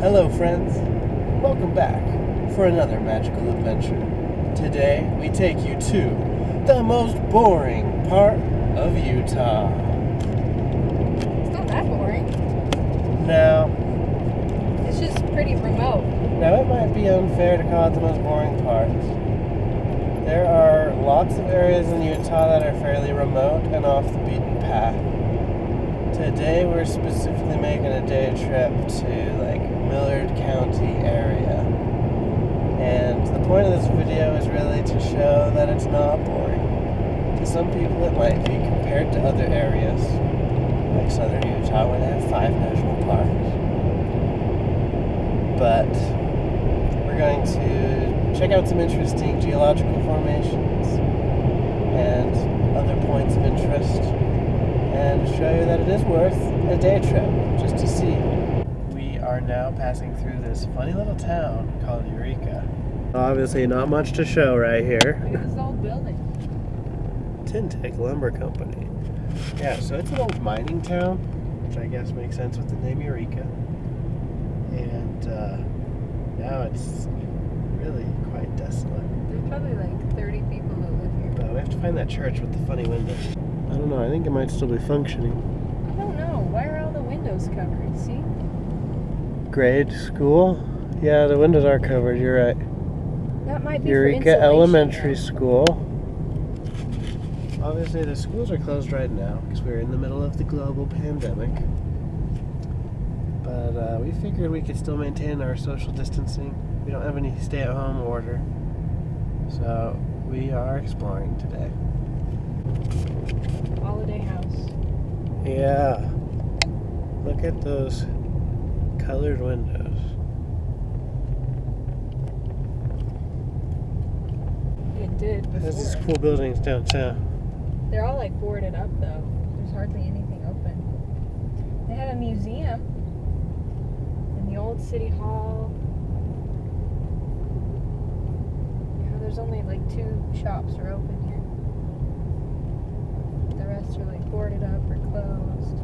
Hello friends, welcome back for another magical adventure. Today we take you to the most boring part of Utah. It's not that boring. Now, It's just pretty remote. it might be unfair to call it the most boring part. There are lots of areas in Utah that are fairly remote and off the beaten path. Today we're specifically making a day trip to Millard County area. And the point of this video is really to show that it's not boring. To some people it might be compared to other areas, like southern Utah where they have 5 national parks. But we're going to check out some interesting geological formations and other points of interest and show you that it is worth a day trip just to see. We are now passing through this funny little town called Eureka. Obviously not much to show right here. Look at this old building. Tintic Lumber Company. Yeah, so it's an old mining town, which I guess makes sense with the name Eureka. And now it's really quite desolate. There's probably like 30 people that live here. But we have to find that church with the funny windows. I don't know, I think it might still be functioning. I don't know. Why are all the windows covered? See? Grade school? Yeah, the windows are covered, you're right. That might be Eureka for insulation, Elementary though. School. Obviously the schools are closed right now because we're in the middle of the global pandemic. But we figured we could still maintain our social distancing. We don't have any stay-at-home order. So we are exploring today. Holiday house. Yeah. Look at those colored windows. It did There's these before. cool buildings downtown. They're all like boarded up though. There's hardly anything open. They have a museum in the old city hall. Yeah, there's only like 2 shops are open here. The rest are like boarded up or closed.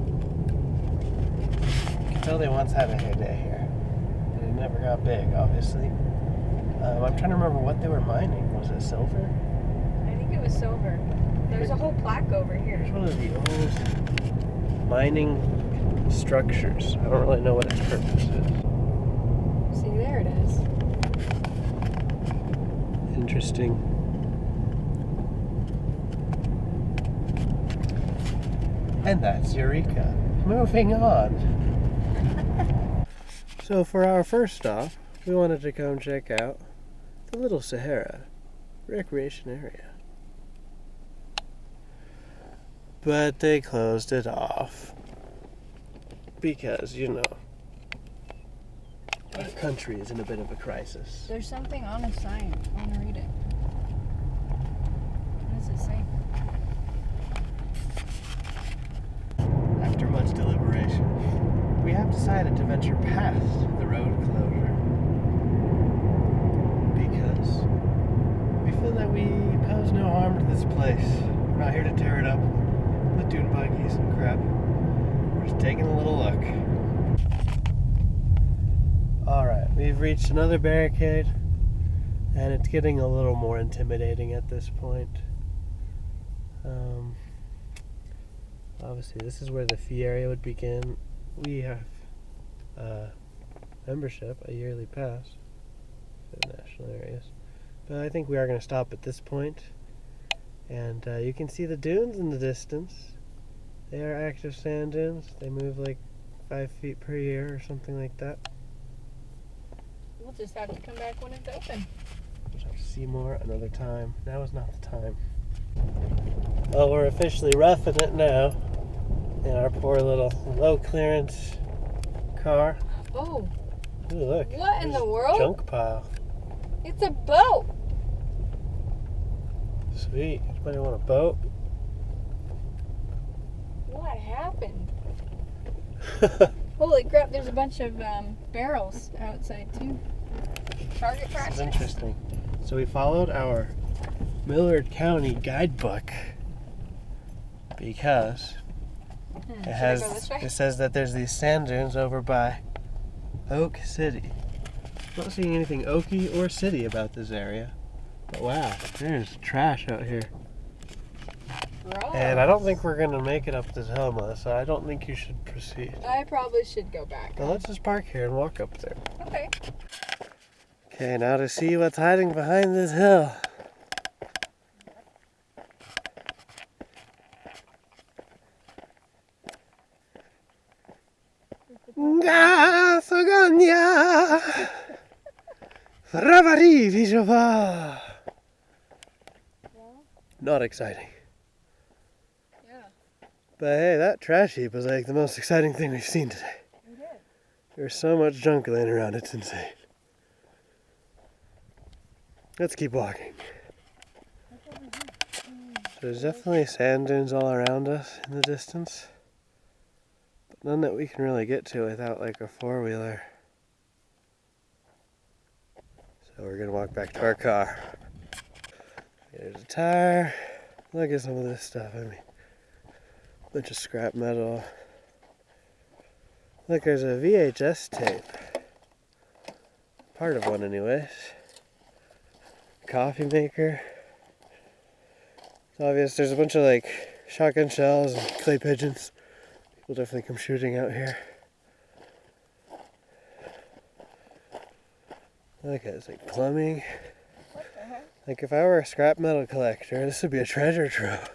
You can tell they once had a heyday here. But it never got big, obviously. I'm trying to remember what they were mining. Was it silver? I think it was silver. There's a whole plaque over here. Here's one of the old mining structures. I don't really know what its purpose is. See, there it is. Interesting. And that's Eureka. Moving on. So for our first stop, we wanted to come check out the Little Sahara recreation area. But they closed it off. Because, you know, our country is in a bit of a crisis. There's something on a sign. I want to read it. What does it say? After much deliberation, we have decided to venture past the road closure because we feel that we pose no harm to this place. We're not here to tear it up with dune buggies and crap. We're just taking a little look. Alright, we've reached another barricade and it's getting a little more intimidating at this point. Obviously, this is where the fee area would begin. We have membership, a yearly pass for the national areas. But I think we are going to stop at this point. And you can see the dunes in the distance. They are active sand dunes. They move like 5 feet per year or something like that. We'll just have to come back when it's open. We'll have to see more another time. Now is not the time. Well, we're officially roughing it now in our poor little low clearance car. Oh, Ooh, look. what in there's the world? Junk pile. It's a boat. Sweet. Anybody want a boat? What happened? Holy crap, there's a bunch of barrels outside too. Target This is practice. interesting. So we followed our Millard County guidebook because Should I go this way? it says that there's these sand dunes over by Oak City. Not seeing anything oaky or city about this area. But wow, there's trash out here. Gross. And I don't think we're going to make it up this hill, Melissa. I don't think you should proceed. I probably should go back. Now let's just park here and walk up there. Okay. Okay, now to see what's hiding behind this hill. Gasogania Ravari Vijova. Not exciting. Yeah, But hey, that trash heap was like the most exciting thing we've seen today. we did. There's so much junk laying around, it's insane. Let's keep walking. There's definitely sand dunes all around us in the distance. But none that we can really get to without like a four-wheeler. So we're gonna walk back to our car. There's a tire. Look at some of this stuff, I mean. Bunch of scrap metal. Look, there's a VHS tape. Part of one anyways. Coffee maker. It's obvious there's a bunch of like shotgun shells and clay pigeons. People definitely come shooting out here. Look at it's like plumbing. What the heck? Like if I were a scrap metal collector, this would be a treasure trove.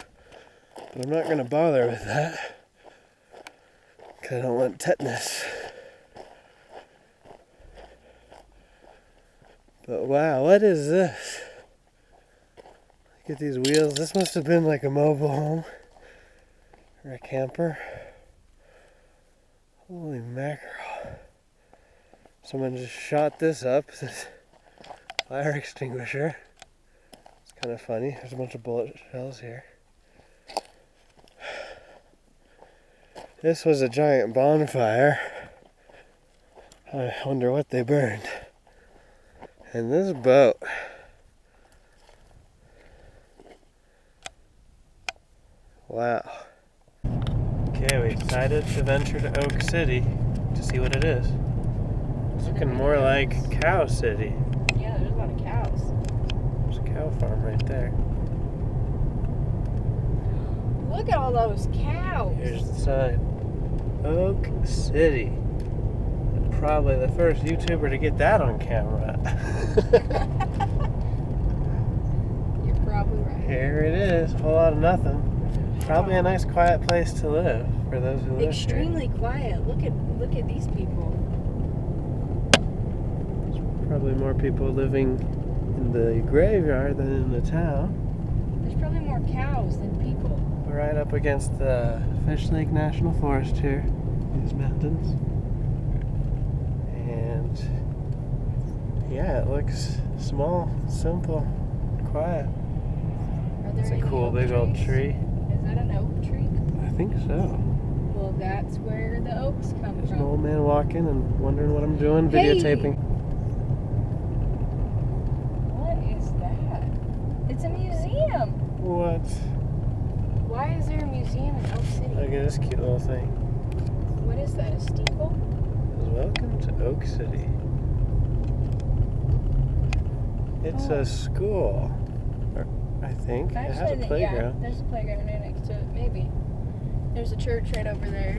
But I'm not gonna bother with that. Cause I don't want tetanus. But wow, what is this? Look at these wheels. This must have been like a mobile home. Or a camper. Holy mackerel. Someone just shot this up with this fire extinguisher. It's kind of funny. There's a bunch of bullet shells here. This was a giant bonfire. I wonder what they burned. And this boat. Wow. Okay, we decided to venture to Oak City to see what it is. It's looking more like Cow City. Yeah, there's a lot of cows. There's a cow farm right there. Look at all those cows. Here's the sign. Oak City. Probably the first YouTuber to get that on camera. You're probably right. Here it is, a whole lot of nothing. Probably a nice quiet place to live for those who live here. Extremely quiet. Look at these people. There's probably more people living in the graveyard than in the town. There's probably more cows than people. We're right up against the Fish Lake National Forest here, these mountains. And yeah, it looks small, simple, quiet. Are there It's a any cool oak big old trees? tree. Is that an oak tree? I think so. Well, that's where the oaks come There's an from. old man walking and wondering what I'm doing, Hey! videotaping. What is that? It's a museum. What? Why is there a museum in Oak City? Look at this cute little thing. What is that? A steeple? Welcome to Oak City. It's Oh. a school, I think. It has a Yeah, playground. there's a playground right next to it. Maybe. There's a church right over there.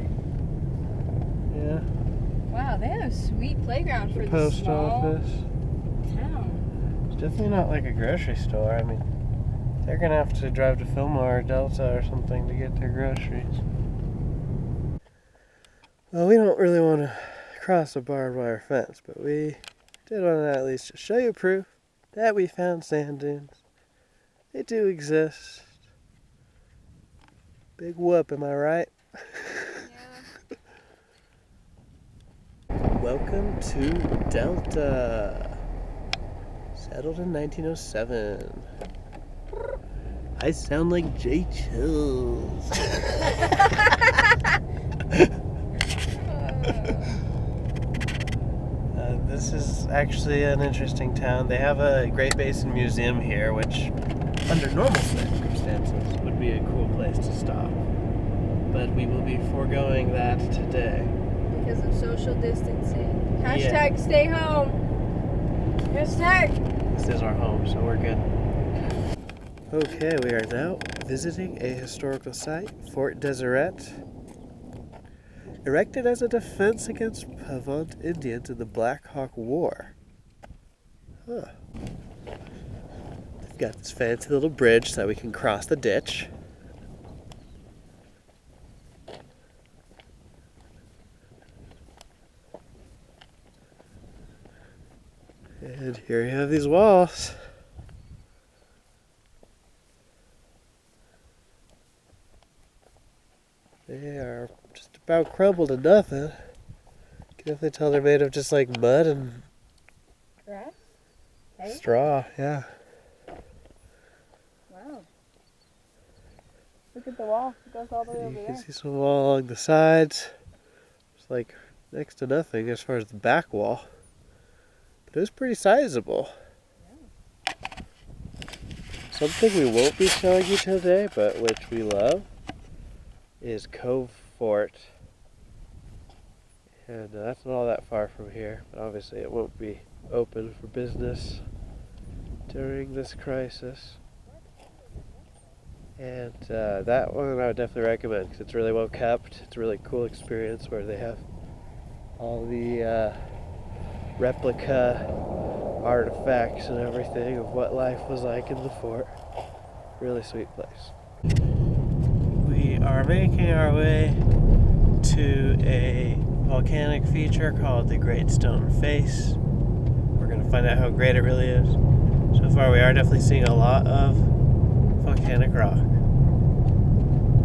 Yeah. Wow, they have a sweet playground for The the post small office. town. It's definitely not like a grocery store. I mean, they're gonna have to drive to Fillmore or Delta or something to get their groceries. Well, we don't really want to cross a barbed wire fence, but we did want to at least just show you proof that we found sand dunes. They do exist. Big whoop, am I right? Yeah. Welcome to Delta. Settled in 1907. I sound like Jay Chills. This is actually an interesting town. They have a Great Basin Museum here, which, under normal circumstances, would be a cool place to stop. But we will be foregoing that today. Because of social distancing. Hashtag stay home. Hashtag. This is our home, so we're good. Okay, we are now visiting a historical site, Fort Deseret. Erected as a defense against Pahvant Indians in the Black Hawk War. Huh. They've got this fancy little bridge so that we can cross the ditch. And here you have these walls. They are just about crumbled to nothing. You can definitely tell they're made of just like mud and Grass? Hay? straw, yeah. Wow. Look at the wall. It goes all the way over You can there. see some wall along the sides. It's like next to nothing as far as the back wall. But it was pretty sizable. Yeah. Something we won't be showing you today, but which we love, is Cove Fort. And that's not all that far from here, but obviously it won't be open for business during this crisis. And that one I would definitely recommend because it's really well kept. It's a really cool experience where they have all the replica artifacts and everything of what life was like in the fort. Really sweet place. We are making our way to a volcanic feature called the Great Stone Face. We're going to find out how great it really is. So far we are definitely seeing a lot of volcanic rock.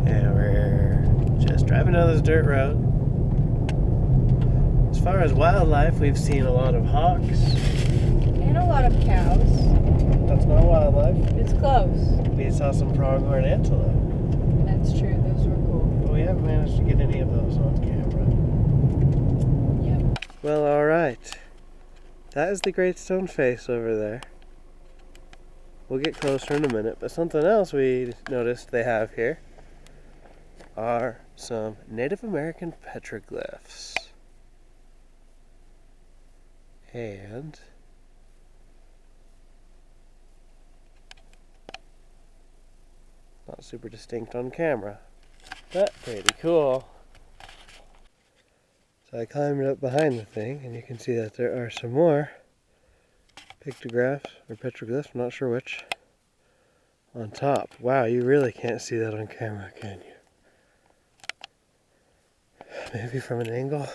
And we're just driving down this dirt road. As far as wildlife, we've seen a lot of hawks. And a lot of cows. That's not wildlife. It's close. We saw some pronghorn antelope. That's true. Those were cool. But we haven't managed to get any of those on camera. Yep. Well, alright. That is the Great Stone Face over there. We'll get closer in a minute, but something else we noticed they have here are some Native American petroglyphs. And not super distinct on camera, but pretty cool. So I climbed up behind the thing, and you can see that there are some more pictographs or petroglyphs, I'm not sure which, on top. Wow, you really can't see that on camera, can you? Maybe from an angle.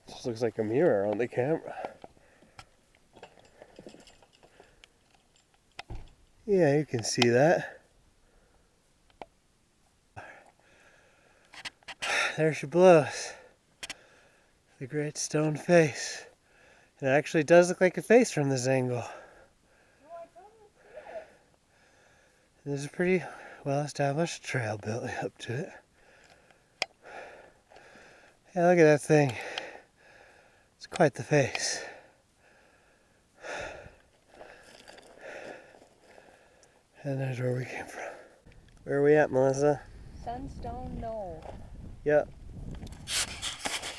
This looks like a mirror on the camera. Yeah, you can see that. There she blows. The Great Stone Face. It actually does look like a face from this angle. There's a pretty well-established trail built up to it. Yeah, look at that thing. It's quite the face. And there's where we came from. Where are we at, Melissa? Sunstone Knoll. Yep.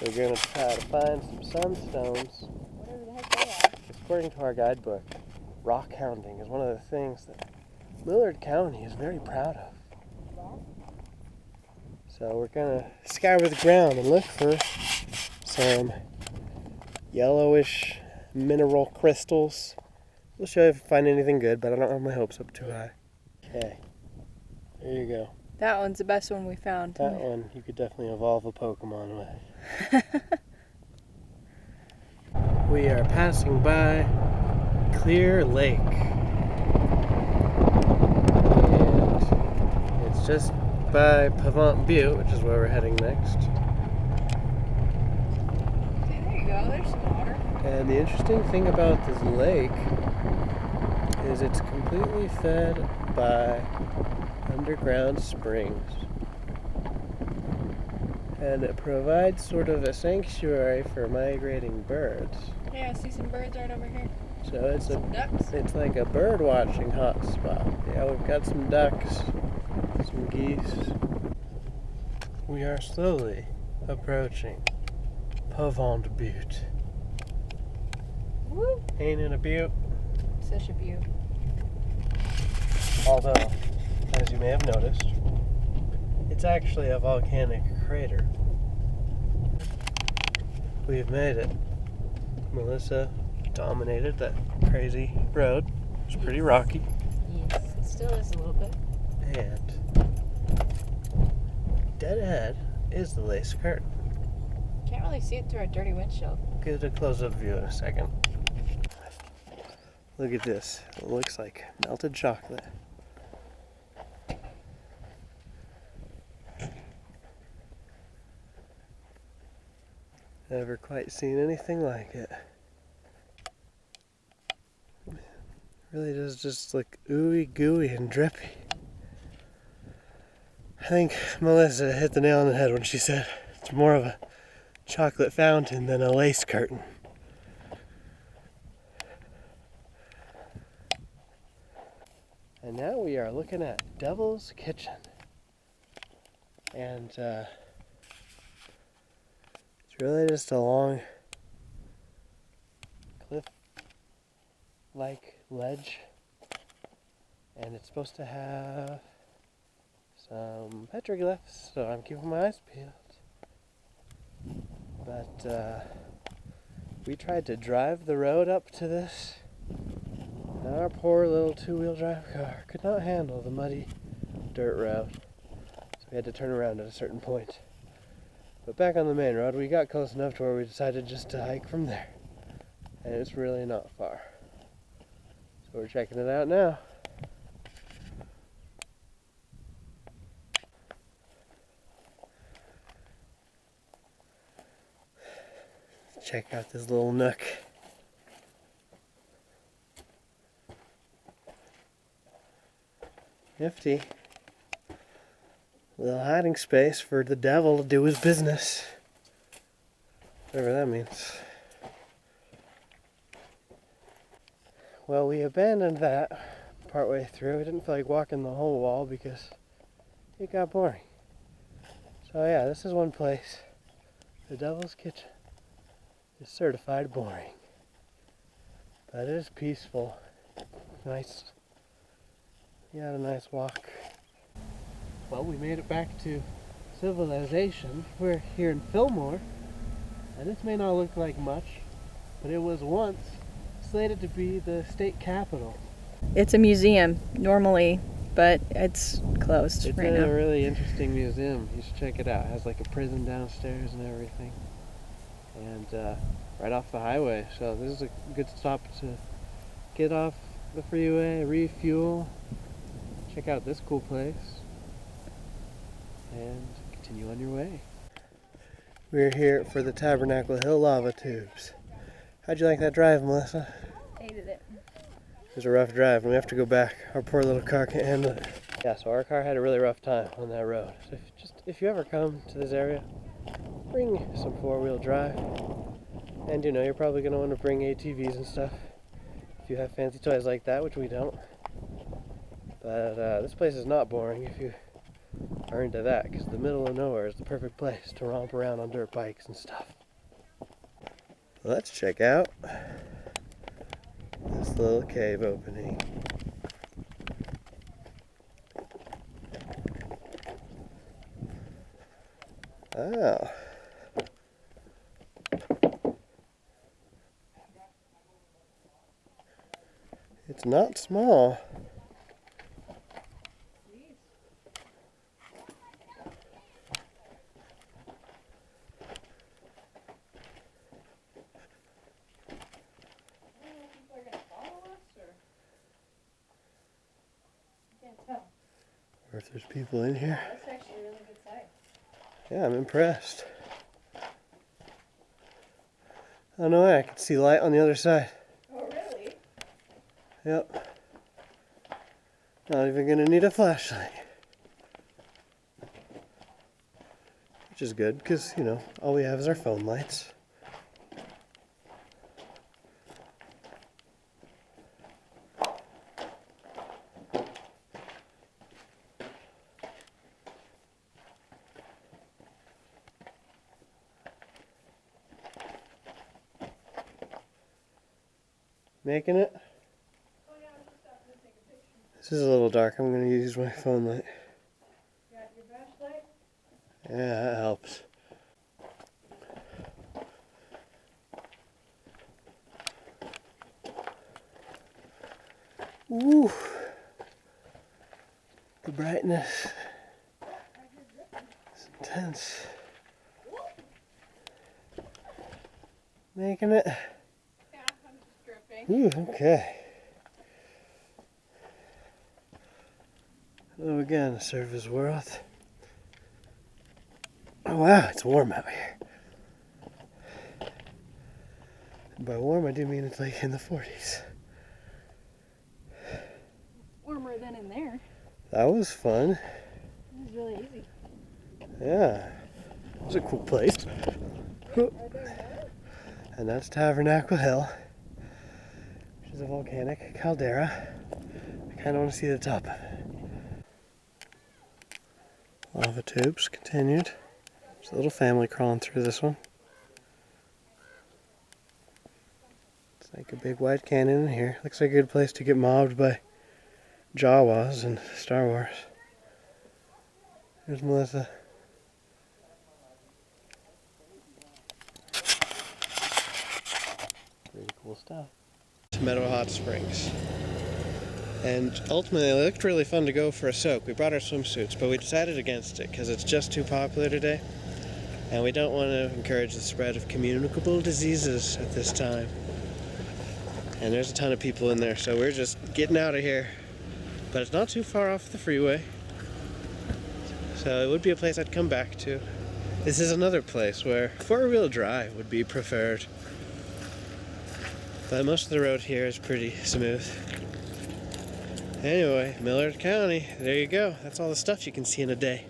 We're gonna try to find some sunstones. Whatever the heck they are. According to our guidebook, rock hounding is one of the things that Millard County is very proud of. So we're gonna scour the ground and look for some yellowish mineral crystals. We'll show you if we find anything good, but I don't have my hopes up too high. Okay, there you go. That one's the best one we found. That one you could definitely evolve a Pokemon with. We are passing by Clear Lake. And it's just by Pahvant Butte, which is where we're heading next. Okay, there you go. There's some water. And the interesting thing about this lake is it's completely fed by underground springs. And it provides sort of a sanctuary for migrating birds. Yeah, I see some birds right over here. So it's Some ducks. it's like a bird watching hotspot. Yeah, we've got some ducks, some geese. We are slowly approaching Pahvant Butte. Woo! Ain't it a butte? Such a beaut. Although, as you may have noticed, it's actually a volcanic crater. We've made it. Melissa dominated that crazy road. It was pretty rocky. Yes, it still is a little bit. And dead ahead is the lace curtain. Can't really see it through our dirty windshield. Get a close-up view in a second. Look at this. It looks like melted chocolate. Never quite seen anything like it. Really does just look ooey gooey and drippy. I think Melissa hit the nail on the head when she said it's more of a chocolate fountain than a lace curtain. And now we are looking at Devil's Kitchen. And it's really just a long cliff-like ledge. And it's supposed to have some petroglyphs, so I'm keeping my eyes peeled. But we tried to drive the road up to this. And our poor little two-wheel drive car could not handle the muddy dirt road. So we had to turn around at a certain point. But back on the main road, we got close enough to where we decided just to hike from there. And it's really not far. So we're checking it out now. Check out this little nook. Nifty. Little hiding space for the devil to do his business. Whatever that means. Well, we abandoned that partway through. We didn't feel like walking the whole wall because it got boring. So yeah, this is one place. The Devil's Kitchen is certified boring. But it is peaceful. Nice. You had a nice walk. Well, we made it back to civilization. We're here in Fillmore, and this may not look like much, but it was once slated to be the state capital. It's a museum normally, but it's closed It's right now. a really interesting museum. You should check it out. It has like a prison downstairs and everything. And right off the highway, so this is a good stop to get off the freeway, refuel, check out this cool place, and continue on your way. We're here for the Tabernacle Hill Lava Tubes. How'd you like that drive, Melissa? Hated it. It was a rough drive, and we have to go back. Our poor little car can't handle it. Yeah, so our car had a really rough time on that road. So if you ever come to this area, bring some four-wheel drive. And you know, you're probably going to want to bring ATVs and stuff if you have fancy toys like that, which we don't. But this place is not boring if you are into that, because the middle of nowhere is the perfect place to romp around on dirt bikes and stuff. Let's check out this little cave opening. Oh. It's not small. Or if there's people in here. That's actually a really good sight. Yeah, I'm impressed. Oh no way, I can see light on the other side. Oh, really? Yep. Not even gonna need a flashlight. Which is good, because, you know, all we have is our phone lights. Making it? This is a little dark. I'm going to use my phone light. Got your flashlight? Yeah, that helps. Ooh. The brightness is intense. Making it? Yeah, I'm just dripping. Ooh, okay. Hello again, surface world. Oh wow, it's warm out here. And by warm, I do mean it's like in the 40s. Warmer than in there. That was fun. It was really easy. Yeah. It was a cool place. And that's Tabernacle Hill, which is a volcanic caldera. I kind of want to see the top of it. Lava tubes continued. There's a little family crawling through this one. It's like a big wide canyon in here. Looks like a good place to get mobbed by Jawas in Star Wars. Here's Melissa. Pretty cool stuff. Meadow Hot Springs. And ultimately, it looked really fun to go for a soak. We brought our swimsuits, but we decided against it because it's just too popular today. And we don't want to encourage the spread of communicable diseases at this time. And there's a ton of people in there, so we're just getting out of here. But it's not too far off the freeway. So it would be a place I'd come back to. This is another place where four-wheel drive would be preferred. But most of the road here is pretty smooth. Anyway, Millard County, there you go. That's all the stuff you can see in a day.